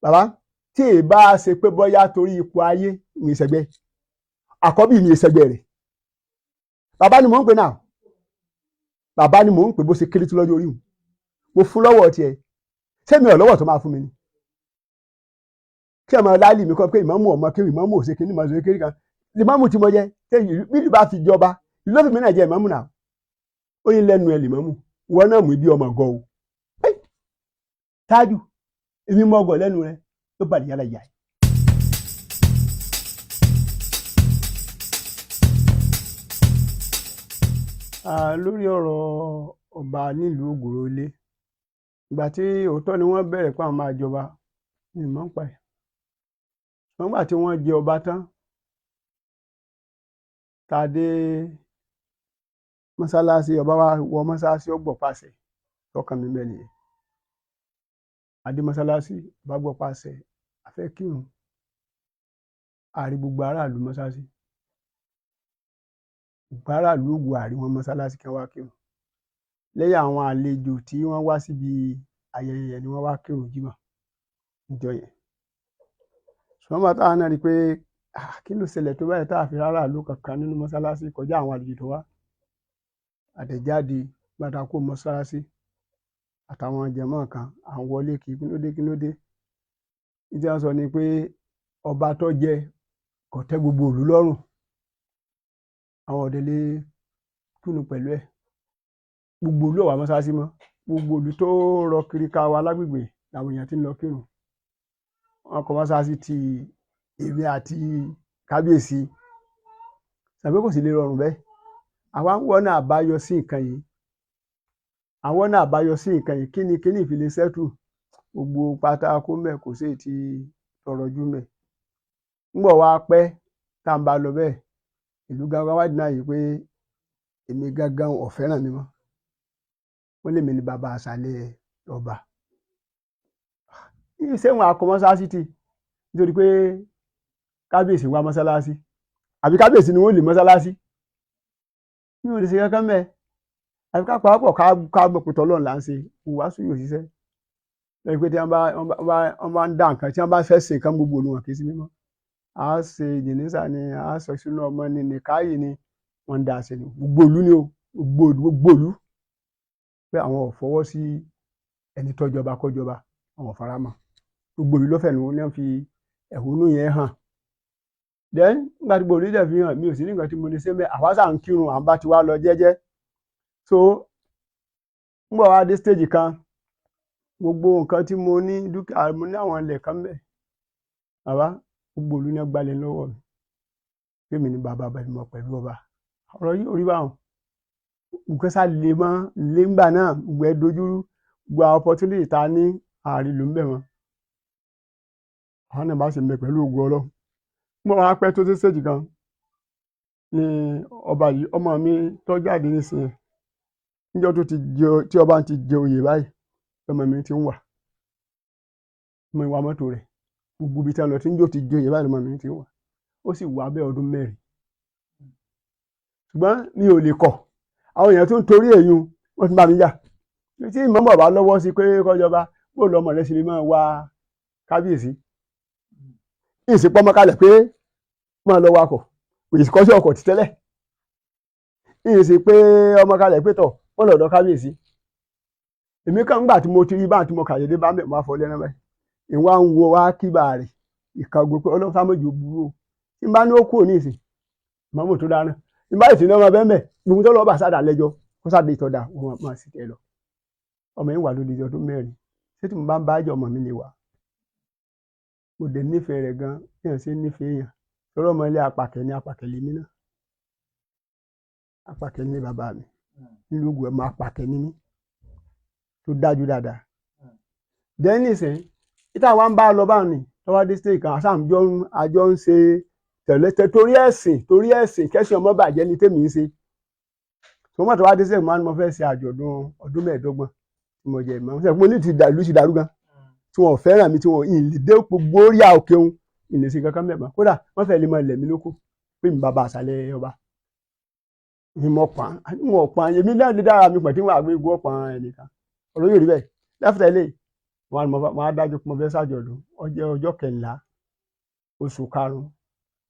bàbá tí èyí bá ṣe pé bóyá torí ipò ayé mi ìṣẹ̀gbẹ́ àkọ́bí mi ìṣẹ̀gbẹ́ rẹ̀ bàbá ni mò ń pè náà bàbá ni mò ń pè bó ṣe kéré tó lọ́jọ́ orí mi mo fún lọ́wọ́ tiẹ̀ sẹ́mi ọ̀ lọ́wọ́ tó máa fún mi ni kí ọmọ láàlì mi kọ́ pé ìmáàmù ọmọ kéwì ìmáàmù òṣèké ní màṣẹ kéré kan ìmáàmù tí mo jẹ bí ìlú bá fi jọba ìlú ló fi mí náà jẹ ìmáàmù náà ó yín lẹ́nu ẹ̀ lìmáàmù wọn náà mú ibi ọmọ gọ o tájù èmi mọ ọgọ lẹ́nu rẹ ló bàdí yàrá ìyá yìí. lórí ọ̀rọ̀ ọba nílùú Ògùrọ̀lé ìgbà tí òótọ́ ni wọ́n bẹ̀rẹ̀ pé àwọn máa jọba ní ìmọ̀ ń pa ẹ̀ wọ́n gbà tí wọ́n jẹ ọba tán tá a dé mọ́sálásí ọba wa wọ mọ́sálásí ó gbọ́ pàṣẹ tọkàn mi bẹ́ẹ̀ nìyẹn adé mọ́sálásí ọba gbọ́ pàṣẹ afẹ́ kírun àrí gbogbo aráàlú mọ́sálásí gbogbo aráàlú ògùn àrí wọn mọ́sálásí kí wọ́n wá kírun lẹ́yìn àwọn àlejò tí wọ́n wá síbi ayẹyẹ yẹn ni wọ́n wá kírun jímọ̀ níjọ́ yẹn ṣùgbọ́n bàtà náà rí i pé kí ló ṣẹlẹ̀ tó báyìí tá a fi aráàlú kankan nínú mọ́sálásí kọjá àwọn àlejò tó wá àtẹ̀jáde gbàdá kó mọ́sálásí àtàwọn jẹ̀mọ́ kan àwọn wọlé kí kí ló dé ìdí wọn sọ ni pé ọba tó jẹ kò tẹ́ gbogbo ìlú lọ́rùn àwọn ọ̀dẹ́lé túnú pẹ̀lú ẹ̀ gbogbo ìlú ọ̀wà mọ́sálásí mọ́ gbogbo ìlú tó rọ kiri ká wa lágbègbè làwọn èèyàn ti ń lọ kírun wọn kọ mọ́sálásí ti èmi àti kábíyèsí ṣàbí kò sì lè rọrùn bẹ́ẹ̀ àwa ń wọ́n náà àbáyọ sí nǹkan yìí àwọn náà àbáyọ sí nǹkan yìí kí ni ìfìlẹ̀ sẹ́tù gbogbo pátákó mẹ́ kò sí ti tọrọ jú mẹ́ ńgbọ̀ wá pẹ́ tá à ń bá lọ bẹ́ẹ̀ ìlú gangan wá dínà yìí pé èmi gangan ò fẹ́ràn mi mọ́ wọ́n lè mi ní bàbá àṣàlẹ̀ ọba ìṣẹ́wọ̀n akọ mọ́sálásí tì nítorí pé kábíyèsí wá mọ́sálásí àbí kábíyèsí ni wọ́n lè mọ́sálásí ní òde ṣe kankan mẹ́ àbí ká pàápọ̀ ká gbọ́ pé tọ́lọ́run là ń ṣe ìwàásù yóò ṣiṣẹ́ lẹ́yìn pé tí wọ́n bá ń dá nǹkan tí wọ́n bá fẹ́ ṣe nǹkan gbogbo olùwọ̀n kì í sí mímọ́ a ṣe jìnnìṣà ni a sọ sínú ọmọ ni nìkáyì ni wọ́n ń dá ṣe ni gbogbo ìlú ni o gbogbo ìlú pé àwọn ò fọwọ́ sí ẹni tọ́jọba kọjọba àwọn ò fara mọ́ gbogbo ìlú lọ́fẹ̀ẹ́ ni wọ́n fi ẹ̀hónú yẹn hàn then nígbà tí gbòòrò ìdẹ̀ fi hàn mi ò sí ní nǹkan tí mo lè ṣe mẹ́ àwa sà ń kírun à ń bá ti wá lọ jẹ́jẹ́ so ń bọ̀ wá dé stage kan gbogbo nǹkan tí mo ní dúkìá mo ní àwọn ilẹ̀ kan bẹ́ẹ̀ bàbá gbogbo ìlú ní gbalẹ̀ lọ́wọ́ mi pé mi ní bàbá bẹ̀rẹ̀ mọ́ pẹ̀lú ọba ọ̀rọ̀ yìí orí báwọn nǹkan sá lè mọ́ lé ńgbà náà gbogbo ẹ dojúrú gbogbo àwọn opportunity ta ní ààrin ló ń bẹ̀ wọn àwọn náà bá sì mẹ pẹ̀lú ògùn ọlọ́ mo máa pẹ́ tó dé stage kan ni ọba yìí ọmọ mi tó jáde nísìnyí níjọ́ tó tí ọba ti jẹ oyè báyìí ọmọ mi ti ń wà ọmọ ìwà mọ́tò rẹ̀ gbogbo ibi tí a lọ tí níjọ́ ti jẹ oyè báyìí ọmọ mi ti ń wà ó sì wà bẹ́ẹ̀ ọdún mẹ́rin ṣùgbọ́n mi ò lè kọ̀ àwọn èèyàn tó ń torí èyún wọ́n ti bá mi jà tí ìmọ̀ bàbá lọ́wọ́ sí pé kọjọba bó lọ́mọ rẹ̀ sì lè máa wá kábíyèsí ìsìnkú ọmọ kalẹ̀ pé máa lọ wakọ̀ ìsìnkọ́sí ọkọ̀ ti tẹ́lẹ̀ ìsìn pé ọmọ kalẹ̀ pé tọ̀ wọ́n lọ́dọ̀ kábíyèsí èmi kàn ńgbà tí mo ti rí bá tí mo kàyédé bá mẹ́ máa fọ lẹ́nu báyìí ìwà ń wo wá kíbà rẹ̀ ìkàgbé pé ọlọ́run sáméjì ò burú o tí n bá ní ó kúrò ní ìsìn mọ́mọ́ tó dáná tí n bá ìsìn náà máa bẹ́ẹ̀ mẹ́ gbogbo tó lọ́ọ́ bá sádà lẹ́jọ́ kó sáde ìtọ́da wọn máa sì tẹ́ lọ ọmọ yìí wà lóde ọdún mẹ́rin ṣé tí mo bá ń bá àjọ ọmọ mi lè wà mo dẹ̀ nífẹ̀ẹ́ rẹ̀ gan èèyàn ṣe nífẹ̀ẹ́ èèyàn lọ́rọ̀ ọmọ ilé apàkẹ́ ní apàkẹ́ lèmi náà apàkẹ́ ní bàbá mi nílùú Ògùn ẹ̀mọ apàkẹ́ ní mí tó dájú dáadáa dẹ́ni sẹ́ ìta wa ń bá lọ báwọn ni lọ́wọ́ dé stage kan àjọ ń ṣe tẹ̀lẹ́tẹ̀ torí ẹ̀sìn kẹ́sìn ọmọ bàjẹ́ ní tèmi ń ṣe tó mọ̀ tó wá dé stage máa ń mọ fẹ́ ṣe àjọ̀dún ọdún mẹ́ẹ̀ẹ́dọ́gbọ̀n tí mo jẹ ìmọ̀ ṣe mo ní ìlú ti dàrú gan tí wọn ò fẹ́ràn mi tí wọn ì lè dé gbogbo orí òkè òun ìlèsì kankan mẹ́ẹ̀mọ́ kódà wọ́n fẹ́ lè mọ ilẹ̀ mi lóko pé mi bàbá àṣàlẹ̀ ọba ìmọ̀ ọ̀pá èmi náà lè dára mi pẹ̀ tí wọ́n àgbé igun ọ̀pá ẹnìkan ọ̀rọ̀ yóò rí bẹ́ẹ̀ lẹ́fẹ̀ẹ́ lè wọ́n á dájọ́ pé mo fẹ́ ṣàjọ̀dún ó jẹ́ ọjọ́ 14 oṣù karùn-ún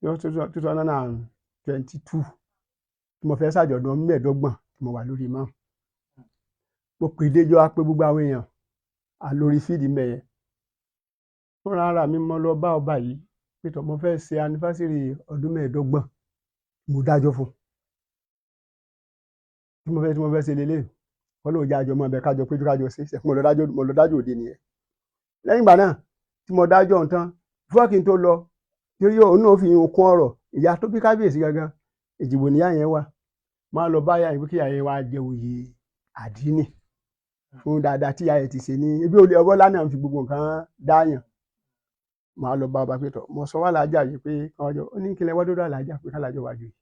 2022 tí mo fẹ́ ṣàjọ̀dún ọdún 25 tí mo wà lórí mọ́. Mo pè déjọ́ á pé gbogbo àwọn èèyàn lórí fíìdì mẹ́yẹn. Fúnra ara mi mo lọ bá ọba yìí pé tó mo fẹ́ ṣe anifásírì ọdún 25 mo dájọ́ fún tí mo fẹ́ ṣe lélẹ̀ wọ́n lóun jẹ́ àjọ mọ́ ẹbẹ̀ kájọ péjú kájọ sí mo lọ dájọ́ òde nìyẹn. Lẹ́yìn ìgbà náà tí mo dájọ́ ohun tán fún kí n tó lọ torí òun náà fi kún ọ̀rọ̀ ìyá tó bí kábíyèsí gangan Èjìgbò níyà yẹn wà máa lọ bá yà yẹn pé kí yà yẹn wá jẹ oyè àdínì fún dáadáa tí yà yẹn ti ṣe ní ibi olè ọwọ́ lánàá fi gbogbo nǹkan dáyàn. Máa lọ bá ọba pé tọ̀ mo sọ wá lájà yìí pé ọjọ́ ó ní kílẹ̀ wá dọ́dọ̀ àlàjà pé kálájọ wájú yìí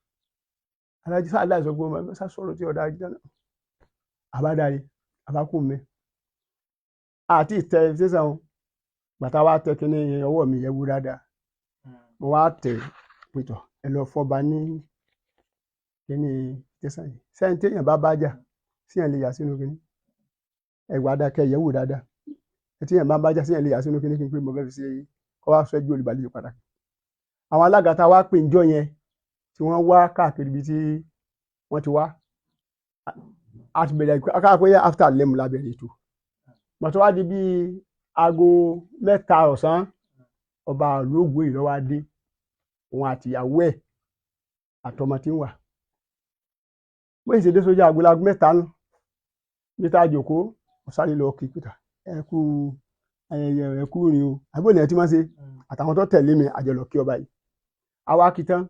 alájí sáà láì sọ pé ọmọ sá sọ̀rọ̀ tí ọ̀dà ajá náà àbádarí àbákùn mi àti ìtẹ sísan o bàtà wa tẹ kíní ọwọ́ mi yẹ wú dáadáa mo wá tẹ pẹ̀tọ̀ ẹ lọ fọba ní kíní sísan yìí sẹ́yìn téèyàn bá bájà síyàn lè yà sínú kíní ẹ̀wà dákẹ́ yẹ̀ wò dáadáa téèyàn bá bájà síyàn lè yà sínú kíní kí n pé mo fẹ́ fi ṣe kọ́ wá fẹ́ ju olùbàlejò pàtàkì. Àwọn alága tá a wá pè níjọ́ yẹn tí wọ́n wá káàkiri ibi tí wọ́n ti wá a ti bẹ̀rẹ̀ akáàpé after lẹ́mu la bẹ̀rẹ̀ ètò mọ̀tò wá di bí aago 3 ọ̀sán ọba olóògbé ìlọ́wọ́ adé òun àtìyàwó ẹ̀ àtọmọ tí ń wà bó ṣe dé sójú aago 3 nù bí tá a jòkó ọ̀sán lọ kí pété ẹ̀kú rìn o àbúrò ní ẹ̀ tí wọ́n ṣe àtàwọn tó tẹ̀lé mi àjọlọ̀ kí ọba yìí àwa kí tán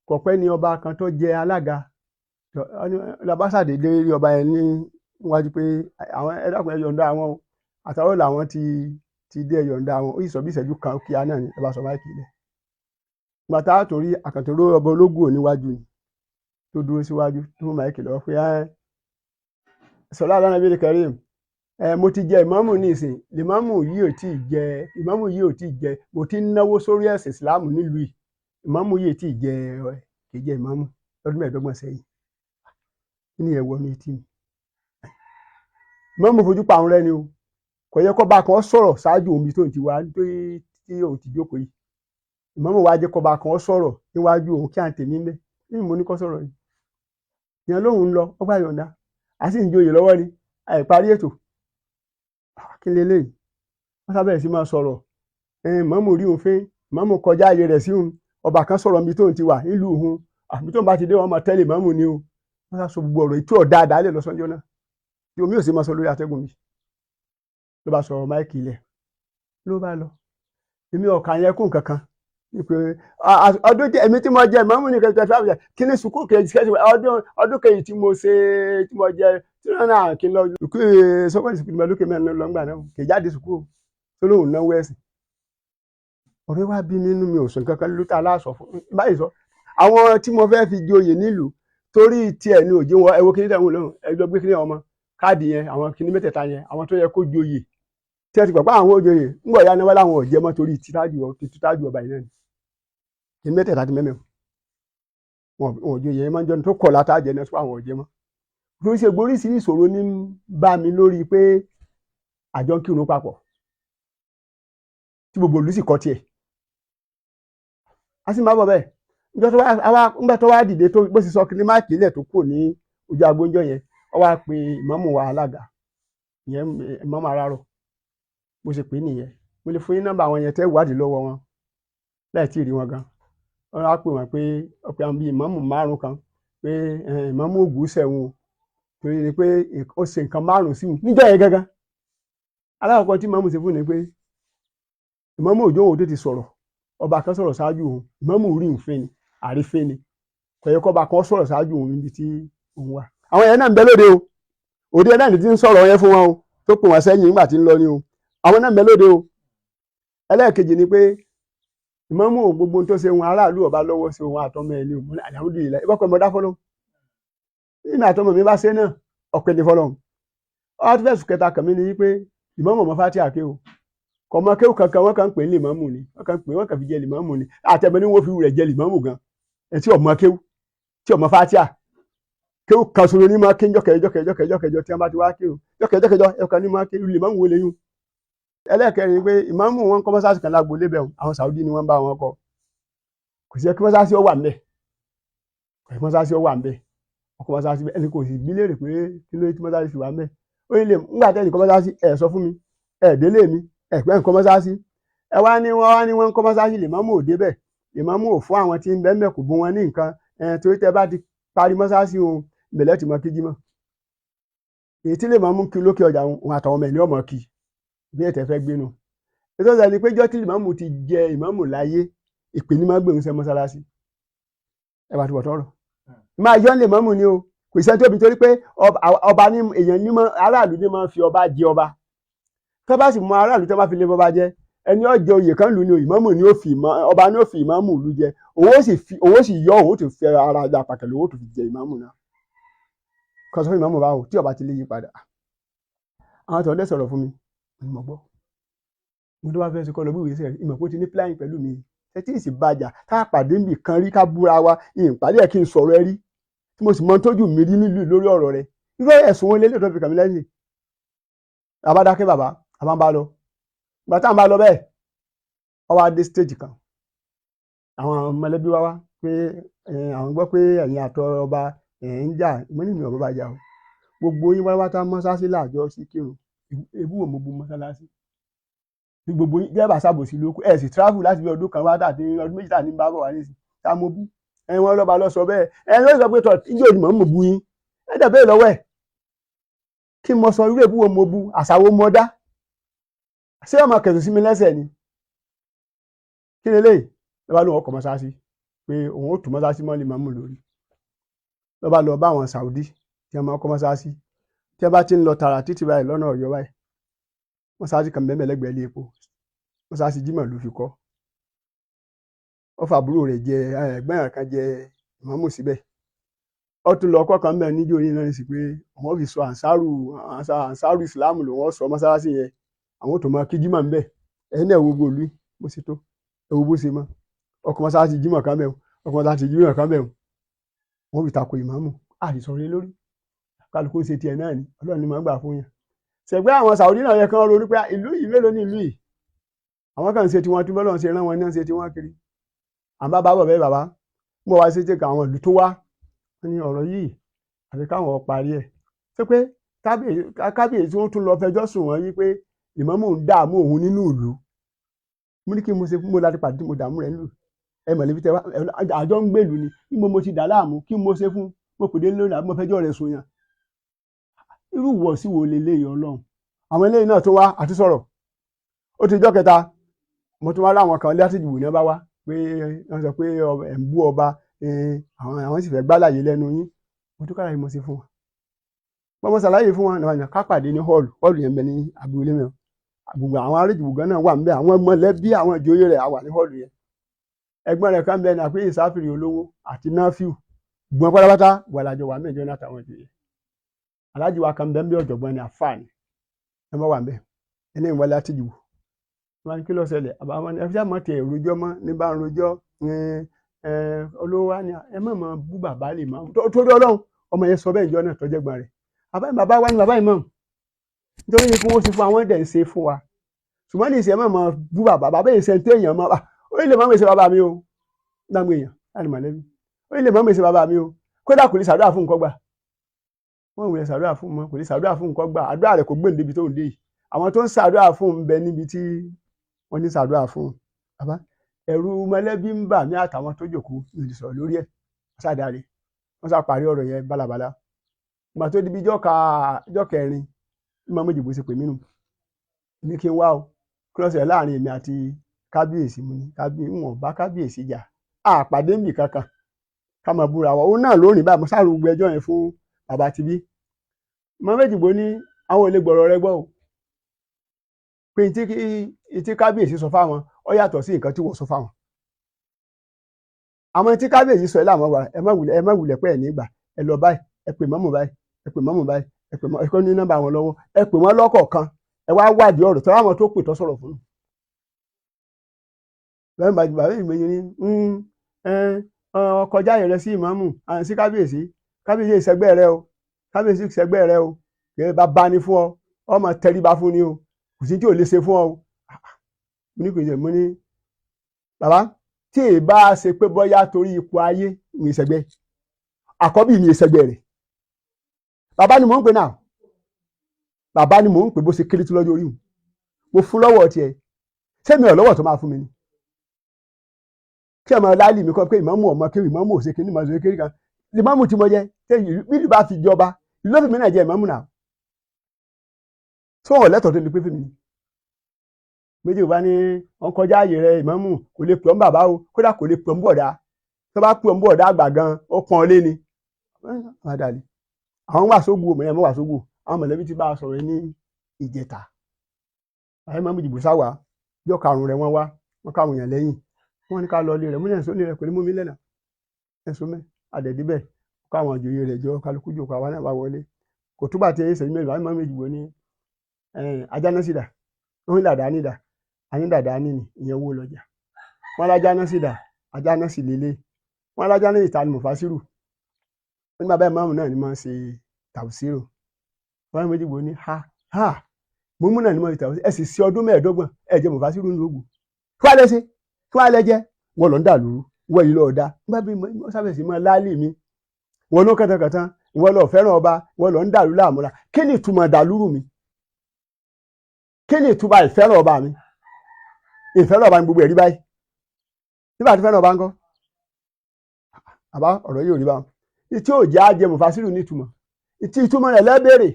kò pẹ́ ní ọba kan tó jẹ alága labásàdé dé rí ọba yẹn níwájú pé àwọn ẹ̀dàkùn ẹ̀yọ̀ǹda àwọn àtàwọn làwọn ti dé ẹ̀yọ̀ǹda àwọn ó sì sọ bí ìṣẹ́jú kan kíá náà ní ọba sọ máìkì ilẹ̀ gbàtà torí àkàntòrò ọba ológun níwájú ni tó dúró síwájú tó mú máìkì lọ́wọ́ pé sọlá àlànà bíi kẹrin mo ti jẹ ìmáàmù ní ìsìn ìmáàmù yìí ò tí ì jẹ mo ti ń náwó sórí ẹ̀sìn ìsìláàmù nílùú yìí ìmáàmù yìí tí ì jẹ kì í jẹ ìmáàmù lọ́dún 25 sẹ́yìn kí ni ẹ̀wọ̀ ní etí mi ìmáàmù fojú pa àwọn rẹ ni o kò yẹ kó bá kan sọ̀rọ̀ ṣáájú omi tó ń ti wá nítorí tí òun ti jókòó yìí ìmáàmù wa jẹ́ kó bá kan sọ̀rọ̀ níwájú òun kí à ń tèmi mẹ́ ní mo ní kó sọ̀rọ̀ yìí ìyẹn lóhùn ń lọ ó gbà yọ̀ǹda a sì ń joyè lọ́wọ́ ni àìparí ètò kí leléyìí wọ́n sábẹ̀ sí máa sọ̀rọ̀ ìmáàmù rí òun fín ìmáàmù kọjá ayé rẹ̀ sí òun ọba kan sọ̀rọ̀ níbi tó ń ti wà nílùú òun àbí tó ń bá ti dé wọn máa tẹ́lẹ̀ ìmáàmù ni o wọ́n sá sọ gbogbo ọ̀rọ̀ ètò ọ̀dà àdálẹ̀ lọ́sọ́njọ́ náà tí omi ò sì máa sọ lórí atẹ́gùn mi ló bá sọ máìkì ilẹ̀ ló bá lọ èmi ọ̀kà yẹn kún kankan ní pé ọdún èmi tí mo jẹ ìmáàmù ní kẹ̀kẹ́ tó àbújá kí ni sùkúù kejì ọdún kejì tí mo ṣe tí mo jẹ tí wọ́n náà kí n lọ sọ́kọ̀tì sùkúù mi lókè mẹ́rin lọ́ngbà náà kì í jáde sùkúù tó lóun náwó ẹ̀sìn ọ̀rẹ́ wa bí nínú mi ò sùn kankan ló tá a láàsọ fún báyìí sọ àwọn tí mo fẹ́ fi joyè nílùú torí tiẹ̀ ní òjò wọn ẹ̀wọ̀ kìíní tẹ̀wọ̀n lọ́hùn ẹjọ́ gbé kíní ọmọ káàdì yẹn àwọn kìíní mẹ́tẹ̀ẹ̀ta yẹn àwọn tó yẹ kó joyè tí ẹ ti gbà pé àwọn òjòyè ń gbọ̀ ya ni wọ́n láwọn ọ̀jẹ́ mọ́ torí títájú ọba yìí náà ni kìíní mẹ́tẹ̀ẹ̀ta ti mẹ́mẹ́ wọn òjòyè yẹn máa ń jọ tó kọ̀ látàjẹ́ náà tó àwọn ọ̀jẹ́ mọ́ lórí ṣe gboríṣi ìṣòro ní bá mi lórí pé àjọ ń kírun papọ̀ tí gbogbo ìlú sì kọ́ tiẹ̀ a sì máa bọ̀ bẹ́ẹ̀ nígbà tó wá dìde tó bó ṣe sọ kí máàkì ilẹ̀ tó kù ní ojú agbóńjọ yẹn ó wá pe ìmáàmù wa alága ìyẹn ìmáàmù Arárọ̀ bó ṣe pè é nìyẹn mo lè fún yín nọ́mbà àwọn yẹn tẹ́ wádìí lọ́wọ́ wọn láì tí ì rí wọn gan wọ́n á pè wọ́n pé ọ̀pẹ àwọn bíi ìmáàmù 5 kan pé ìmáàmù Ògún sẹ̀wọ̀n torí ni pé ó ṣe nǹkan 5 sí wọn níjọ́ yẹn gangan alákọ̀ọ́kọ́ tí ìmáàmù ṣe fún ni pé ìmáàmù òjò òun tó ti sọ̀rọ̀ ọba kan sọ̀rọ̀ ṣáájú òun ìmáàmù rí òfin ni àrífín ni kò yẹ kọ́ba kan sọ̀rọ̀ ṣáájú òun níbi tí òun wà. àwọn yẹn náà ń bẹ lóde o òde náà ní ti ń sọ̀rọ̀ yẹn fún wọn o tó pè wọ́n sẹ́yìn nígbà tí ń lọ ni o àwọn náà ń bẹ lóde o. ẹlẹ́ẹ̀kejì ni pé ìmáàmù gbogbo tó ṣe wọn aráàlú ọba lọ́wọ́ sí òun àtọmọ ẹ̀ ní òun alhamdulillah ìbọ̀kọ̀ mọ́dá fọlọ́ nínú àtọmọ mi bá ṣe náà ọ̀pẹ̀ ní fọlọ́ ọtí fẹ̀sùn kẹta kàmí ni wípé ìmáàmù ọmọ fati àké o kọmọ kéwù kankan wọn kàn ń pè ní ìmáàmù ni wọn kàn fi jẹ ìmáàmù ni àtẹmọ ni wọn fi rẹ jẹ ìmáàmù gan ẹtí ọmọ kéwù tí ọmọ fatia kéwù kan sọ̀rọ̀ ní máa ké jọkẹjọ tí wọn bá ti wá kéwù jọkẹjọ ẹka ní máa kéwù ìmáàmù wo lẹ́yìn ẹlẹ́ẹ̀kẹrin ni pé ìmáàmù wọn kọ́ mọ́sáàsì kan lágbo lébẹ̀ àwọn Saudi ni wọ́n bá wọn kọ́ kò sí kí mọ́sáàsì ó wà ńbẹ̀ kò sí mọ́sáàsì ó wà ńbẹ̀ ọkọ̀ mọ́sáàsì ẹni kò sì bí léèrè pé kí ló tí mọ́sáàsì wà ńbẹ̀ ó ní lè ńgbà tẹ́lẹ̀ kọ́ mọ́sáàsì ẹ̀ sọ fún mi ẹ̀ délé mi ẹ̀ pẹ́ nǹkan mọ́sáàsì ẹ wá ní wọ́n ń kọ́ mọ́sáàsì lèmọ́mù ò débẹ̀ lèmọ́mù ò fún àwọn tí ń bẹ́ẹ̀ mẹ́kù bú wọn ní nǹkan torí tẹ́ bá ti parí mọ́sáàsì ohun ìbẹ̀lẹ̀ ti mọ kíjí mọ́ èyí tí lèmọ́mù kí lókè ọjà òun àtàwọn ọmọ ẹ̀ ní ọmọ kí bí ẹ̀ tẹ́ fẹ́ gbénu ètò ìsẹ̀ni pé jọ́ tí lèmọ́mù ti jẹ ìmámù láyé ìpè ní máa gbèrú sẹ́ mọ́sálásí ẹ bá ti bọ̀ tọrọ máa yọ́ lèmọ́mù ni o kò sẹ́ni tóbi torí pé ọba ní èèyàn ní aráàlú ní máa ń fi ọba jẹ ọba tó bá sì mọ aráàlú tó bá fi lé bọ́ba jẹ ẹni ọjọ́ oyè kan lù ní ìmámù ni ó fi ọba ni ó fi ìmámù lù jẹ owó sì yọ òun tó fi ara dà pàtàkì owó tó fi jẹ ìmámù náà kan sọ fún ìmámù báwo tí ọba ti lè yí padà àwọn tó ń dẹ́ sọ̀rọ̀ fún mi mo gbọ́ mo tó bá fẹ́ ṣe kọ́ lọ bí ìwé sẹ́yìn ìmọ̀ pé ó ti ní pílánì pẹ̀lú mi ẹ tí ì sì bàjà tá a pàdé níbì kan rí ká búra wa ìpàdé ẹ̀ kí n sọ̀rọ̀ ẹ rí tí mo sì mọ tójú mi rí nílùú lórí ọ̀rọ̀ rẹ irú ẹ̀sùn wọn lélẹ̀ tó fi kàn mí lẹ́yìn àbádákẹ́ bàbá àbá ń bá lọ ìgbà tá à ń bá lọ bẹ́ẹ̀ ọ wá dé stage kan àwọn mọ̀lẹ́bí wá pé àwọn gbọ́ pé ẹ̀yin àtọ ọba ń jà mo ní mi ò bá jà o gbogbo yín wá tá mọ́sáàsì làjọ sí kírun ebú wo mo bu mọ́sálásí gbogbo yín jẹ́ bàṣàbòsí ló kù ẹ̀ sì travel láti bí ọdún kan wá tàbí ọdún méjì tàbí bá bọ̀ wá nísìn tá mo bú wọn lọ́ba lọ sọ bẹ́ẹ̀ ló sọ pé tọ̀ ìjọ ìdìmọ̀ mo bu yín dẹ̀ bẹ́ẹ̀ lọ́wọ́ ẹ̀ kí mo sọ irú èbú wo mo bu àṣàwò mo dá ṣé ọmọ kẹ̀sùn sí mi lẹ́sẹ̀ ni kí leléyìí lọ́ba lóun ọkọ̀ mọ́sáàsì pé òun ó tù mọ́sáàsì mọ́ ìmámù lórí lọ́ba lọ bá àwọn Saudi tí wọ́n máa kọ́ mọ́sáàsì tí wọ́n bá ti ń lọ tààrà títí báyìí lọ́nà Ọ̀yọ́ báyìí mọ́sáàsì kan bẹ́ẹ̀ lẹ́gbẹ̀ẹ́ ilé epo mọ́sáàsì Jímọ̀ ló fi kọ́ ó fàbúrò rẹ̀ jẹ ẹ̀gbọ́n rẹ̀ kan jẹ ìmámù síbẹ̀ ó tún lọ ọkọ̀ kan bẹ́ẹ̀ níjó yín náà sí pé wọ́n fi sọ ànsárù ìsìláàmù ló wọ́n sọ mọ́sáàsì yẹn àwọn tó máa kí Jímọ̀ ń bẹ̀ ẹ̀yìn náà wo gbòòlù bó ṣe tó ẹ̀wò bó ṣe mọ́ ọkọ̀ mọ́sáàsì Jímọ̀ kan bẹ́ẹ̀ ọkọ̀ mọ́sáàsì Jímọ̀ kan bẹ́ẹ̀ wọ́n fi tako ìmámù àdìsọ̀rọ̀ lórí kálukú ṣe tiẹ̀ náà ni Ọlọ́run ni máa gbà fún yàn ṣẹ̀gbẹ́ àwọn Saudi náà yẹ kán ronú pé ìlú yìí mélòó ní ìlú yìí àwọn kan ń ṣe tiwọn tí bọ́lọ̀ ń ṣe rán wọn ní ṣe tiwọn kiri àbá bá bọ̀ bẹ́ẹ̀ bàbá mo wá sí tẹ̀ka àwọn ìlú tó wá ní ọ̀rọ̀ yìí àfi káwọn parí ẹ̀ ṣé pé kábíyèsí wọn tún lọ fẹjọ́ sùn wọ́n yí pé ìmámù ń dààmú òun nínú ìlú mo ní kí mo ṣe fún mo láti pàdé tí mo dààmú rẹ̀ nílùú ẹ mọ̀lẹ́bí tẹ wá àjọ ń gbèlú ni bí mo ti dà láàmú kí mo ṣe fún mo pèdé lónìí àbí mo fẹjọ́ rẹ̀ sùn yàn irú wọ̀sí wo leléyìí Ọlọ́run àwọn eléyìí náà tó wá àti sọ̀rọ̀ ó ti jọ́ kẹta mo tún wá láwọn kan láti ìdìbò ní ọba wá pé wọ́n sọ pé ẹ̀ ń bú ọba àwọn sì fẹ́ gbálàyé lẹ́nu yín mo tún kára yìí mo ṣe fún wọn wọ́n mọ̀ ṣàlàyé fún wọn náà ká pàdé ní hall yẹn bẹ ní abúlé mẹ́rin àbùgbà àwọn arìjìbù gan náà wà níbẹ̀ àwọn mọ̀lẹ́bí àwọn ìjòyè rẹ̀ wà ní hall yẹn ẹ̀gbọ́n rẹ̀ kan bẹ ní àpé ìsáfìrì olówó àti náfíù gbọ́n pátápátá wà lájọ wà mẹ́jọ náà táwọn ìjòyè aláàjì wa kan bẹ́ẹ̀ bí ọ̀jọ̀gbọ́n ní àfáàní ẹ mọ́ wà ń bẹ̀ ẹni ìwọlé láti dìbò wọn ni kí ló ṣẹlẹ̀ àbáwọn ẹ fi àmọ́ tẹ èròjọ́ mọ́ ní bá ń rojọ́ olówó wa ni ẹ má máa bú bàbá lè má torí Ọlọ́run ọmọ yẹn sọ bẹ́ẹ̀ ìjọ náà tọ́jẹ́gbọ́n rẹ̀ bàbá wa ni bàbá yìí mọ̀ nítorí ní kí wọ́n ṣe fún àwọn ẹ̀dẹ̀ ń ṣe fún wa ṣùgbọ́n ní ìṣẹ́ máa bú bàbá yìí ṣe ń tó èèyàn mọ́ ó lè má mèsè bàbá mi o dáhùn èèyàn láti mọ̀lẹ́bí ó lè má mèsè bàbá mi o kódà kò lè ṣàdúrà fún nǹkan gbà wọ́n wulẹ̀ ṣàdúrà fún mọ́ kò lè ṣàdúrà fún nǹkan gbà àdúrà rẹ̀ kò gbé níbi tó ń dé yìí àwọn tó ń ṣàdúrà fún ń bẹ níbi tí wọ́n ní ṣàdúrà fún bàbá ẹ̀rù mọ̀lẹ́bí ń bà mí àtàwọn tó jòkó lè sọ̀rọ̀ lórí ẹ̀ ṣàdáre wọ́n ṣá parí ọ̀rọ̀ yẹn bálabàlá ìgbà tó dibi jọ́ kẹrin ní mọ́ méjì bó ṣe pè mí nù ní kí n wá o kí ló ṣẹlẹ̀ láàrin èmi àti kábíyèsí mu ní wọn bá kábíyèsí jà àpàdé nbì kankan ká máa búra wa òun náà lónìí báyìí mo sáré gbogbo ẹjọ́ yẹn fún bàbá tibí mọ́ méjì bó ní àwọn olè gbọ̀rọ̀ rẹ gbọ́ o pé tí kábíyèsí sọ fáwọn ó yàtọ̀ sí nǹkan tí wọ́n sọ fáwọn àwọn tí kábíyèsí sọ ẹ láwọn wà ẹ má wulẹ̀ pé ẹ̀ nígbà ẹ lọ báyìí ẹ pè mọ́mù báyìí ẹ pè mọ́mù báyìí ẹ pè mọ́ ẹ kọ́ ní nọ́mbà wọn lọ́wọ́ ẹ pè wọ́n lọ́kọ̀ọ̀kan ẹ wá wádìí ọ̀rọ̀ tó láwọn tó pè tó sọ̀rọ̀ fún un lẹ́yìn bàbá ìgbẹ́yìn ní ọkọjá yẹrẹ sí ìmámù àti sí kábíyèsí ìṣẹ́gbẹ́ rẹ o kábíyèsí ìṣẹ́gbẹ́ rẹ o kì í bá bá ní fún ọ ọmọ tẹríba fún ni o kò sí tí ò lè ṣe fún ọ o mo ní kò ní mo ní bàbá tí èyí bá ṣe pé bóyá torí ipò ayé mi ìṣẹ̀gbẹ́ àkọ́bí mi ìṣẹ̀gbẹ́ rẹ̀ bàbá ni mò ń pè náà bàbá ni mò ń pè bó ṣe kéré tó lọ́jọ́ orí mo fún lọ́wọ́ tiẹ̀ sẹ́mi ọ̀ lọ́wọ́ tó máa fún mi ni kí ọmọ láàlì mi kọ́ pé ìmáàmù ọmọ kéwì ìmáàmù òṣèké ní ìmáàmù kéwì kan ìmáàmù tí mo jẹ bí ìlú bá fi jọba ìlú lọ́fẹ̀mí náà jẹ ìmáàmù náà tó wọ̀ lẹ́tọ̀ọ́ tó lè pé fún mi ni méjì bá ní wọn kọjá ààyè rẹ ìmáàmù kò lè pè ọ́ bàbá o kódà kò lè pè ọ́ bọ̀dá tó bá pè ọ́ bọ̀dá àgbà gan ó pọ́n ọ lé ni àwọn wàsógbò mẹ́rin mọ́ wàsógbò àwọn mọ̀lẹ́bí ti bá a sọ̀rọ̀ ní ìjẹta àwọn ìmáàmù ìdìbò sáwà yọ karùn-ún rẹ̀ wọ́n wá wọ́n káwọn èèyàn lẹ́yìn wọ́n ní ká lọ ilé rẹ̀ múlẹ̀ ẹ̀sọ́ ilé rẹ̀ pẹ̀lú mọ́mí lẹ́nà ẹ̀sọ́ mẹ́ àdẹ̀díbẹ̀ káwọn àjòyè rẹ̀ jọ kálukú jòkó àwa náà bá wọlé kò túbà tí ẹ̀yẹ sẹ́yìn mẹ́rin àwọn ìmáàmù ìdìbò ní ajánásídà wọ́n ní dàdá nídà àní dàdá níní ìyẹn owó lọ́jà wọ́n lájánásídà ajánásí lélẹ̀ wọ́n lájánásí ta ni mọ̀fásírù wọ́n ní bàbá ìmáàmù náà ni máa ń ṣe tàbùsírò wọ́n ní ìdìbò ní ha mọ́mú náà ni máa ń ṣe tàbùsírò ẹ̀ sì sí ọdún mẹ́ẹ̀ẹ́dọ́gbọ̀n ẹ̀ jẹ́ mọ̀fásírù ní ògùn kí wàá lẹ́sẹ̀ kí wàá lẹ́jẹ́ wọ́n lọ ń dà lóru wọ́n yìí lọ́ọ́ da nígbà bí wọ́n sábẹ̀ sí máa láálì mi wọ́n ló kàtàkàtà wọ́n lọ fẹ́ràn ọba wọ́n lọ ń dàlú láàmúra kí ni ìtumọ̀ dàlúrù mi kí ni ìtumọ̀ ìfẹ́ràn ọba mi ìfẹ́ràn ọba mi gbogbo ẹ̀rí báyìí nígbà tí fẹ́ràn ọba ń kọ́ àbá ọ̀rọ̀ yìí ò rí báwọn tí ò jẹ́ àjẹ mùfásírù ní ìtumọ̀ ìtumọ̀ rẹ̀ lẹ́bẹ̀rẹ̀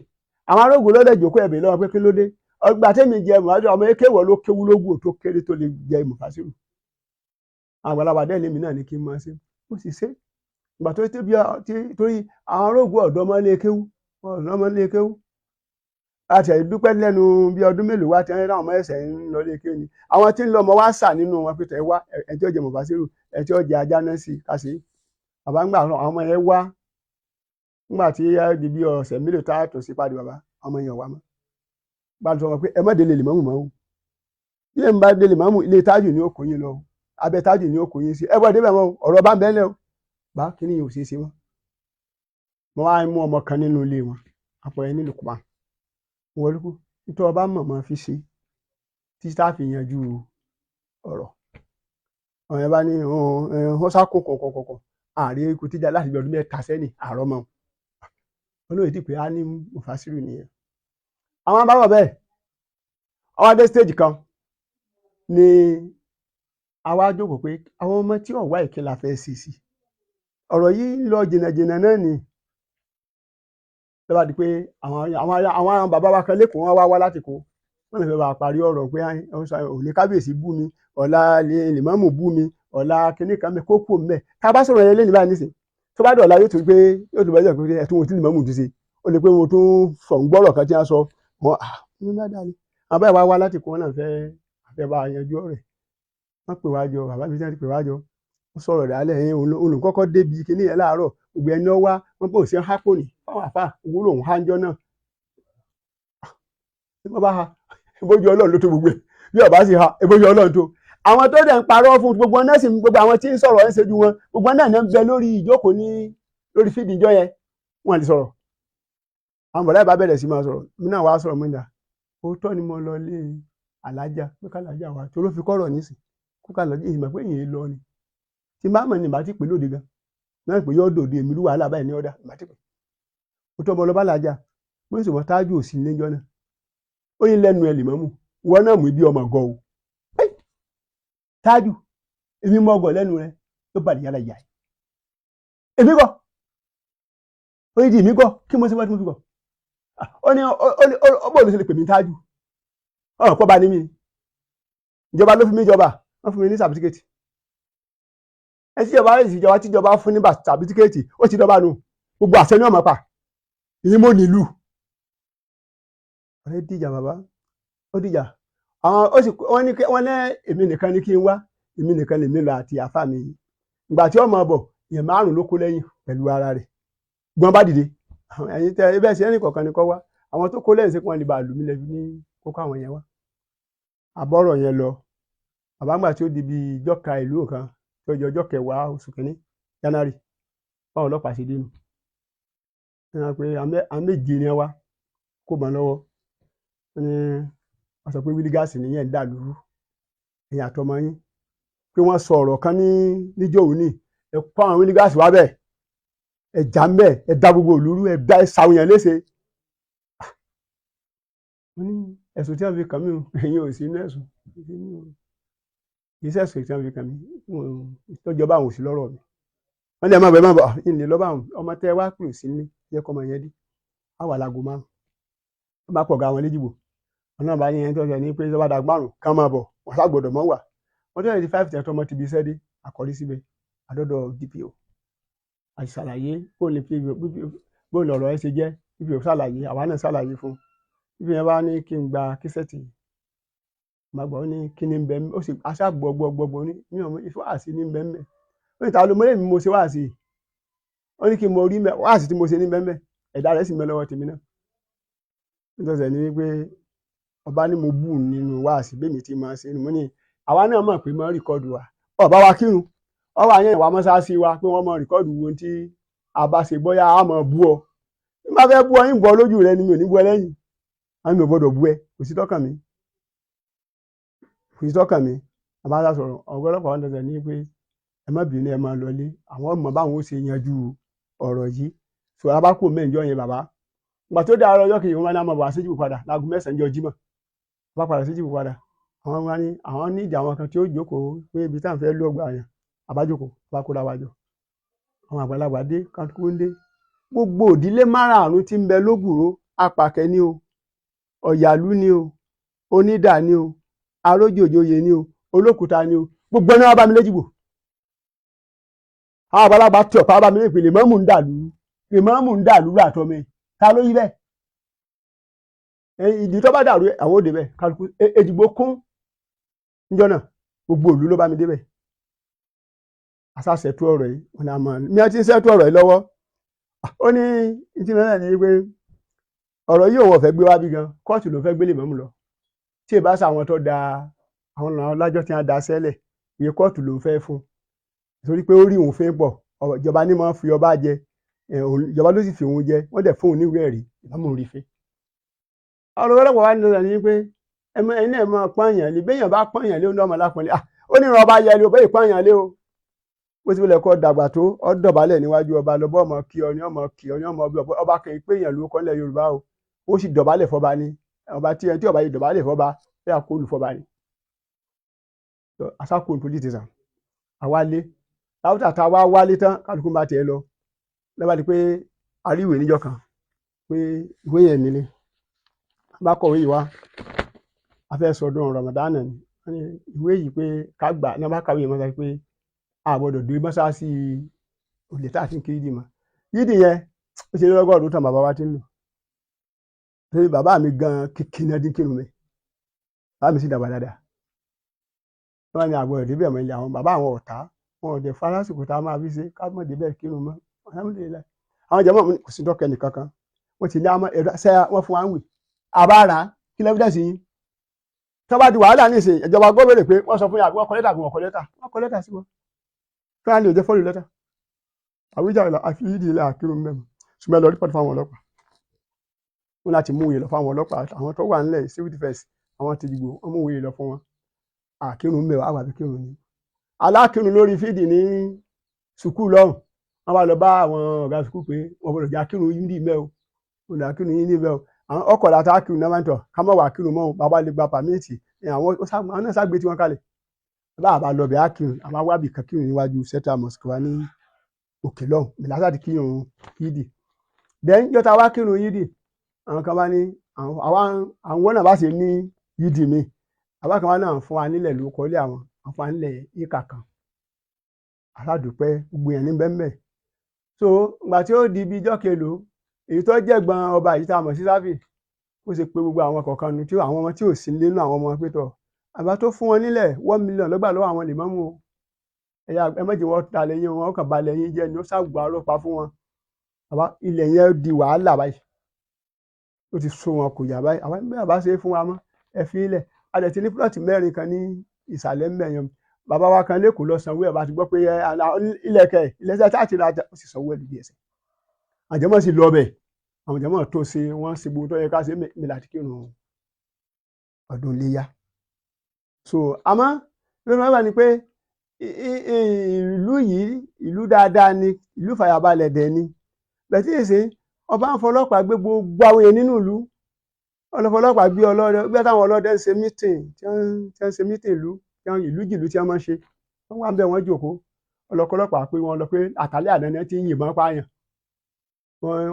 àwọn arógun ló lẹ̀ jókòó ẹ̀bẹ̀ lọ́wọ́ pé kí ló dé ọgbà tẹ́mi jẹ mùfásírù ọmọ ekéwọ̀ ló kéwú lógún tó kéré tó lè jẹ mùfásírù àgbàlagbà dẹ́ lèmi náà ní kí n máa ṣe ó sì ṣe ìgbà tó tẹ́ bí torí àwọn arógun ọ̀dọ́ ọmọ ilé kéwú àti ìdúpẹ́ lẹ́nu bí ọdún mélòó wá tí wọ́n ráwọn ọmọ ẹ̀sẹ̀ ń lọ ilé kéwú ni àwọn tí ń lọ ọmọ wá sà nínú wọn pété wá ẹ̀ tí ó jẹ mùfásírù ẹ̀ tí ó jẹ ajánásí kásì bàbá ń gbà àwọn ọmọ yẹn wá ńgbà tí di bí ọ̀sẹ̀ mélòó tá a tó sí pàdé bàbá ọmọ yẹn wá mọ́ bá a sọ wọn pé ẹ má délé lè mọ́mù mọ́ o ilé ń bá délé mọ́mù ilé tájù ní òkò yín lọ abẹ tájù ní òkò yín sí ẹ bọ́ débẹ̀ mọ́ ọ̀rọ̀ bá ń bẹ́ẹ̀ lẹ́ o bá kí ni yóò ṣe é ṣe mọ́ mo wá mú ọmọ kan nínú ilé wọn àpò ẹ nílùú kùmà wọ́n lóko nítorí ọba mọ̀mọ́ fi ṣe tí tá a fi yanjú ọ̀rọ̀ àwọn yẹn bá ní wọ́n sá kó kọ̀kọ̀kọ̀ ààrẹ ikú tíjà láti bí ọdún mẹ́ta sẹ́yìn àárọ̀ mọ́ olóyè tí pé á ní mùfásírù nìyẹn àwọn abáwọ̀ bẹ́ẹ̀ àwọn adé stage kan ni àwa jókòó pé àwọn ọmọ tí ọ̀wá ìkẹ́ la fẹ́ ṣe sí ọ̀rọ̀ yìí ń lọ jìnnàjìnnà náà ni lọ́wọ́ di pé àwọn bàbá wa kan lẹ́kọ̀ọ́ wọn wá láti kó wọ́n lè fẹ́ bá parí ọ̀rọ̀ pé òní kábíyèsí bú mi ọ̀la lèmọ́mù bú mi ọ̀la kìnnì kan mẹ́ kó kú mẹ́ tá a bá sọ̀rọ̀ yẹn lé nígbà nísìn tó bá dọ̀la yóò tún pé yóò tún bẹ́ẹ̀ pé ẹ̀tún wọn tí lèmọ́mù ti ṣe ó lè pé wọn tún sọ̀ ń gbọ́rọ̀ kan tí wọ́n sọ wọn ní bá dà ní àwọn báyìí wá láti kó wọn náà fẹ́ bá yanjú ọ̀rẹ́ wọ́n pè wá jọ bàbá mi ti pè wá jọ wọ́n sọ̀rọ̀ dálẹ̀ ẹ̀yìn olùkọ́kọ́ débi kìnnì yẹn láàárọ̀ gbogbo ẹni ọwá wọn bò sí hápò ní fáwọn àfà owó lòun hánjọ náà wọ́n bá ha ìbójú ọlọ́run ló tó gbogbo ẹ̀ bí ọba sì ha ìbójú ọlọ́run tó àwọn tó dẹ̀ ń parọ́ fún gbogbo náà sì gbogbo àwọn tí ń sọ̀rọ̀ ẹ̀ ń ṣojú wọn gbogbo náà ń bẹ lórí ìjókòó ní lórí fídì ìjọ yẹn wọn lè sọ̀rọ̀ àwọn bọ̀dá ìbá bẹ̀rẹ̀ sí máa sọ̀rọ̀ mí náà wàá sọ̀rọ̀ mí nà òótọ́ ni mo lọ lé alájà pé kálájà wa tó ló fi kọ́rọ̀ nísìn kó kálájà ìgbà pé èyí lọ ni tí bá mọ̀ ní ìbá ti pè lóde gan náà pé yóò dòde èmi lú wàhálà báyìí ní ọ̀dà ìbá ti pè ó tọ́ ọmọ ọlọ́ba làjà bó sì wọ́n tájú òsì níjọ́ náà ó yín lẹ́nu ẹ̀ lè mọ́mù wọn náà mú ibi ọmọ gọ o tájú èmi mọ ọgọ lẹ́nu rẹ ló bàlẹ̀ yàrá ìyá ẹ̀ èmi gọ ó yí di èmi gọ kí mo ṣe wá tí mo fi gọ ó ní ó bò ló ṣe lè pè mí tájú ọ̀rọ̀ pọ̀ bá ní mi ìjọba ló fi mí jọba wọ́n fún mi ní sàbítíkẹ́tì ẹ tí ìjọba rẹ̀ ìjọba tí ìjọba fún ní sàbítíkẹ́tì ó ti dọ́ba nù gbogbo àṣẹ ní ọmọ pa ìyí mo nílùú ọ̀rẹ́ dìjà bàbá ó dìjà àwọn ó sì wọ́n ní èmi nìkan ní kí n wá èmi nìkan lèmi lọ àti àfà mi yìí ìgbà tí ọmọ bọ̀ èèyàn márùn ló kó lẹ́yìn pẹ̀lú ara rẹ̀ gbọ́n bá dìde ẹ̀yin tẹ ibẹ̀ sí ẹnì kọ̀ọ̀kan ni kọ́ wá àwọn tó kó lẹ́yìn sí wọn lè bá lù mí lẹ́bi ní kókó àwọn yẹn wá àbọ̀rọ̀ yẹn lọ bàbá ńgbà tí ó di bí ìjọ ka ìlú kan tó jẹ ọjọ́ kẹwàá oṣù kìíní January báwọn ọlọ́pàá ṣe dénú ẹ pé àwọn méje ni wá kó mọ lọ́wọ́ ní wọ́n sọ pé wílígáàsì nìyẹn ń dà lúrú ẹ̀yin àtọmọ yín pé wọ́n sọ ọ̀rọ̀ kan níjọ́ òní ẹ kó àwọn wílígáàsì wá bẹ́ẹ̀ ẹ jà ń bẹ́ẹ̀ ẹ da gbogbo òlúrú ẹ da ẹ sàwòyàn léṣe. wọ́n ní ẹ̀sùn tí wọ́n fi kàn mí ẹ̀yin ò sí inú ẹ̀sùn kì í sẹ̀sùn tí wọ́n fi kàn mí ìtọ́jọba àwọn òsì lọ́rọ̀ mi. wọ́n ní ẹ má bọ̀ ìlè lọ́ba àwọn ọmọ tẹ́ wá pè sí ní jẹ́ kọ́mọ yẹn dé á wà láago márùn-ún wọ́n bá pọ̀ ga wọn léjìbò wọn náà bá ní ẹni tó ṣe ní pé tó bá dàgbà márùn-ún ká máa bọ̀ wọ́n ṣàgbọ̀dọ̀ mọ́ wà wọ́n tó yẹ ti 5 tẹ̀tọ́ ọmọ ti bí iṣẹ́ dé àkọ́rí síbẹ̀ àdọ́dọ̀ DPO àṣàlàyé bó lọ̀rọ̀ ẹ ṣe jẹ́ DPO ṣàlàyé àwa náà ṣàlàyé fún DPO yẹn bá ní kí n gba kíṣẹ́ẹ̀tì màgbà ó ní kí ni ń bẹ ó sì aṣáàgbọ̀gbọ̀gbọ̀ ní mi ò ìfọwọ́sí ní bẹ́ẹ̀ mẹ́ ó ní ta ló mọ́lẹ́ mi mo ṣe wáàsí ó ní kí n mọ orí mẹ́ wáàsí tí mo ṣe ní bẹ́ẹ̀ mẹ́ ẹ̀dá rẹ̀ sì mẹ́ lọ́wọ́ tèmi náà nítorí ẹni wípé ọba ní mo bù nínú wáàsí bẹ́ẹ̀mi tí máa ṣe mo ní àwa náà mọ̀ pé máa rìkọ́dù wa ọba wa kírun ọwọ́ àyẹn ìwà mọ́ṣáláṣí wa pé wọ́n máa rìkọ́dù wo tí a bá ṣe bóyá a máa bú ọ bí máa fẹ́ bú ọ yín bọ́ lójú rẹ ni mi ò ní bú ẹ lẹ́yìn àwọn mi ò gbọ́dọ̀ bú ẹ kò sí tọ́kàn mi àbáṣà sọ̀rọ̀ ọ̀gọ́lọ́pàá wọn tẹ̀sẹ̀ ní pé ẹ má bínú ẹ máa lọlé àwọn ọmọ báwọn ó ṣe yanjú ọ̀rọ̀ yìí sọ abákò mẹ́jọ yẹn bàbá ìgbà tó dáa ọjọ́ kejì wọn máa ní àmọ́ bàbá síjìbù padà láago 9 jọ jímọ̀ bá padà síjìbù padà àwọn wá ní àwọn ní ìjà àwọn kan tí ó jókòó pé ibi táwọn fẹ́ lú ọgbà yẹn àbájókòó bá kó láwájọ àwọn àgbàlagbà dé kálukú ń dé gbogbo òdílé márààrún tí ń bẹ lógùró apàkẹ́ ni o ọ̀yàlú ni o onídà ni o arójòjòyè ni o olókùúta ni o gbogbo ẹni wá bá mi léjìgbò àwọn àgbàlagbà tí ọ̀pá bá mi lè pè lè mọ́mù ń dà lúrú àtọ́mẹ́ ta ló yí bẹ́ẹ̀ ìdí tó bá dàrú àwọn òde bẹ́ẹ̀ kálukú èjìgbò kún níjọ́ náà gbogbo òlú ló bá mi débẹ̀ àṣà ṣètò ọ̀rọ̀ yìí wọn àmọ́ mi àti ṣètò ọ̀rọ̀ yìí lọ́wọ́ ó ní ìtì mẹ́rin ní pé ọ̀rọ̀ yìí òun ọ̀fẹ́ gbé wá bí gan kóòtù ló fẹ́ gbélé mọ́mù lọ tí ì bá ṣàwọn tó da àwọn lájọ́ tí wọ́n da sẹ́lẹ̀ iye kóòtù ló fẹ́ fún nítorí pé ó rí òun fẹ́ pọ̀ ìjọba ní máa ń fi ọba jẹ ìjọba ló sì fi òun jẹ wọ́n dẹ̀ fún òun níwèé ẹ̀rí ìbámu rí fẹ́. ọ̀rọ̀ ọlọ́pàá wa ní lọ́dọ̀ ní pé ẹni náà máa pọ́nyàn lé béèyàn bá pọ́nyàn lé ó ní ọmọ lápọ̀nlé ó ní ìran ọba yẹlé o bẹ́ẹ̀ pọ́nyàn lé o bó ti wọlé kọ́ dàgbà tó ọ dọ̀bálẹ̀ níwájú ọba lọ́bọ̀ ọmọ kí ọ ní ọmọ kí ọ ní ọmọ bí ọba kì í péyàn ló kọ́ nílẹ̀ Yorùbá o ó sì dọ̀bálẹ̀ fọba ni ọba tí ọba yìí dọ̀bálẹ̀ fọba bẹ́ẹ̀ kó lù fọba ni. asákòó police station àwálé láwùjọ tá a wá wálé tán kálukú bá tiẹ̀ lọ lọ́ba di pé aríwèé níjọ́ kan pé ìwé yẹn nílé bá kọ̀wé yìí wá a fẹ́ sọdún Ramadan ni ìwé yìí pé ká gbà ní bá kàwé yẹn mọ́ta pé a gbọ́dọ̀ dé mọ́ṣáláṣí olè tá a ti ń kiri dì mọ́ yídì yẹn ó ṣe lọ́gọ́rùn-ún tán bàbá wa ti ń lò torí bàbá mi gan kíkiri náà dín kírun mi bàbá mi sì dàgbà dáadáa wọ́n ní àgbọ̀dọ̀ débẹ̀ mọ́ ilé àwọn bàbá àwọn ọ̀tá wọn ò dẹ̀ farásìkò tá a máa fi ṣe ká mọ̀ débẹ̀ kírun mọ́ alhamdulillah àwọn jẹ́mọ̀ kò sí dọ́kẹ́ nìkan kan wọ́n ti ní àmọ́ ẹ̀rọ sẹ́yà wọ́n fún wa ń wè àbára kí lẹ́fídẹ́ sí yín tó bá di wàhálà ní ìsìn ìjọba gbọ́ bèrè pé wọ́n sọ fún yà wọ́n kọ lẹ́tà wọ́n kọ lẹ́tà sí wọn kí wọ́n lè jẹ́ fọ́ọ̀lù lẹ́tà àwíjàre la àfi yídì ilé àkírun mẹ́mu ṣùgbọ́n lọ rípọ̀tù fáwọn ọlọ́pàá wọn láti mú òye lọ fáwọn ọlọ́pàá àwọn tó wà nílẹ̀ civil defence àwọn ti dìgbò wọn mú òye lọ fún wọn àkírun mẹ́wàá àwọn àbíkírun ni alákírun lórí fídì ní sùkúù lọ́hùn wọn bá lọ bá àwọn ọ̀gá sùkúù pé wọn gbọdọ̀ jẹ́ akírun yídì mẹ́ o wọn lọ akírun yídì mẹ́ o àwọn ọkọ̀ làtà akírun náà máa ń tọ̀ ká mọ̀ wá akírun mọ́ o bàbá lè gba pàmìtì àwọn náà ságbé tí wọ́n kalẹ̀ bá a bá lọ bẹ̀ akírun àwọn awábì kan kírun níwájú central mosque wa ní òkè lọ́hùn ìlàsà ti kírun yídì then jọta wá kírun yídì àwọn kan bá ní àwọn náà bá ṣe ní yídì mi àbá kan wá náà fún wa nílẹ̀ ló kọ́lé àwọn fún wa nílẹ̀ ìkà kan aládùúpẹ́ gbogbo yẹn ní bẹ́ẹ̀ so ìgbà tí ó di ibi ijọ́ kelo èyí tó jẹ́gbọ́n ọba yìí tá a mọ̀ sí sáfì ó ṣe pé gbogbo àwọn kọ̀ọ̀kan nu tí àwọn ọmọ tí ò sí nínú àwọn ọmọ pétọ̀ àbá tó fún wọn nílẹ̀ 1 million lọ́gbà lọ́wọ́ àwọn lèmọ́mù ẹ̀yà ẹ̀mẹ́jì wọ́n ta lẹ́yìn wọn kàn ba lẹ́yìn jẹ́ ni ó ṣàgbà ọlọ́pàá fún wọn àbá ilẹ̀ yẹn di wàhálà báyìí ó ti so wọn kò yà báyìí àbá bẹ́ẹ̀ bá ṣe é fún wa mọ́ ẹ fi ilẹ̀ a dẹ̀ ti ní plọ̀tì 4 kan ní ìsàlẹ̀ mẹ́yàn bàbá wa kan lẹ́kọ̀ọ́ lọ sanwó ẹ̀ bá ti gbọ́ pé ilẹ̀ṣẹ̀ tá àti ra ó sì sanwó ẹ̀ lójú ẹsẹ̀ àjẹmọ́ sì lọ bẹ̀ àwọn jẹmọ́ tó ṣe wọ́n ṣe gbogbo tó yẹ ká ṣe mi láti kírun ọdún iléyá. So àmọ́ lórí wọn bá ní pé ìlú yìí ìlú dáadáa ni, ìlú fàyàbalẹ̀ dẹ̀ ni, bẹ̀tí èsè ọba ń fọlọ́pàá gbé gbogbo àwọn èèyàn nínú ìlú, ọlọ́fọlọ́pàá gbé ọlọ́dẹ, gbé táwọn ọlọ́dẹ ń ṣe mítìn tí wọ́n ń ṣe mítìn ìlú jìlú tí wọ́n máa ń ṣe, wọ́n wá ń bẹ̀ wọ́n jòkó, ọlọ́kọlọ́pàá pé wọ́n lọ pé àtàlẹ́ àná ni wọ́n ti ń yìnbọn pààyàn,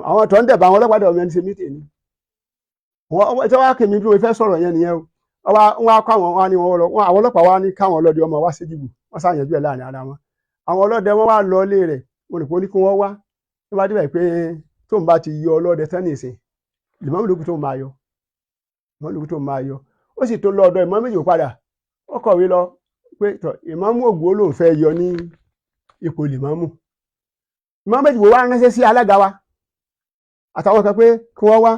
àwọn tó ń dẹ̀bà àwọn ọlọ́pàá dẹ̀ wọ́n ṣe mítìn ni, tí wọ́n á kèmí bí wọ́n fẹ́ sọ̀rọ̀ yẹn nìyẹn o, wọ́n á kọ́ àwọn ní àwọn ọlọ́pàá wá ní káwọn ọlọ́dẹ ọmọ wá sí dìbò, wọ́n ṣàyànjú ẹ̀ láàrin ara wọn, àwọn ọlọ́dẹ wọn wá lọ ilé rẹ̀, mo rò pé ó ní kí wọ́n wá, tó bá débẹ̀ pé tóun bá ti yọ ọlọ́dẹ tán nìsín Lìmámù lókù tóun máa yọ, Lìmámù lókù tóun máa yọ, ó sì tó lọ ọ̀dọ̀ Ìmámù méjì padà, ó kọ̀wé lọ pé Ìmámù Ògbó lòun fẹ́ yọ ní ipò Lìmámù. Ìmámù méjì wo wá ránṣẹ́ sí alága wa àtàwọn kan pé kí wọ́n wá,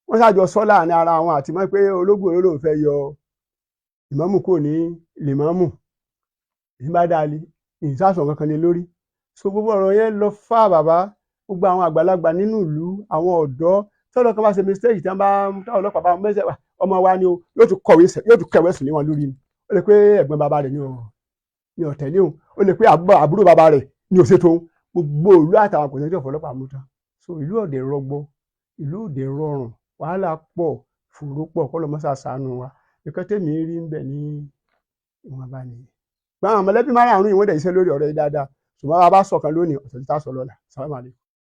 wọ́n ṣàjọ sọ láàrin ara wọn àti mọ́ pé Ológbò lòun fẹ́ yọ Ìmámù kò ní Lìmámù, ìbá dáálí ìsásùn kankan lé lórí. So gbogbo ọ̀rọ̀ yẹn lọ fà bàbá, gbogbo àwọn àgbàlagbà nínú ìlú, àwọn ọ̀dọ́ tọ́lọ́ kan bá ṣe mistake tí wọ́n bá táwọn ọlọ́pàá bá mẹ́sẹ̀ wà ọmọ wa ni o yóò tún kẹ̀wé sí wọn lórí ni, ó lè pé ẹ̀gbọ́n bàbá rẹ̀ ni ò tẹ̀lé òun, ó lè pé àbúrò bàbá rẹ̀ ni ò ṣètò òun, gbogbo ìlú àtàwọn kò sẹ́jọ́ ọ̀fọlọ́pàá mú tán. So ìlú òde rọgbọ, ìlú òde rọrùn, wàhálà pọ̀, fòró pọ̀, kọ́ lọ́mọ́sà ṣàánú wa, nǹkan tèmi rí ń bẹ̀ ní ìwọ̀nba nìyẹn. Gbọ́n àwọn mọ̀lẹ́bí márùn-ún ìwọ́n dẹ̀ iṣẹ́ lórí ọ̀rọ̀ yìí dáadáa, ṣùgbọ́n a bá sọ̀kan lónìí ọ̀sẹ̀ tí tá sọ lọ́la. Sàlámù aláìkùm.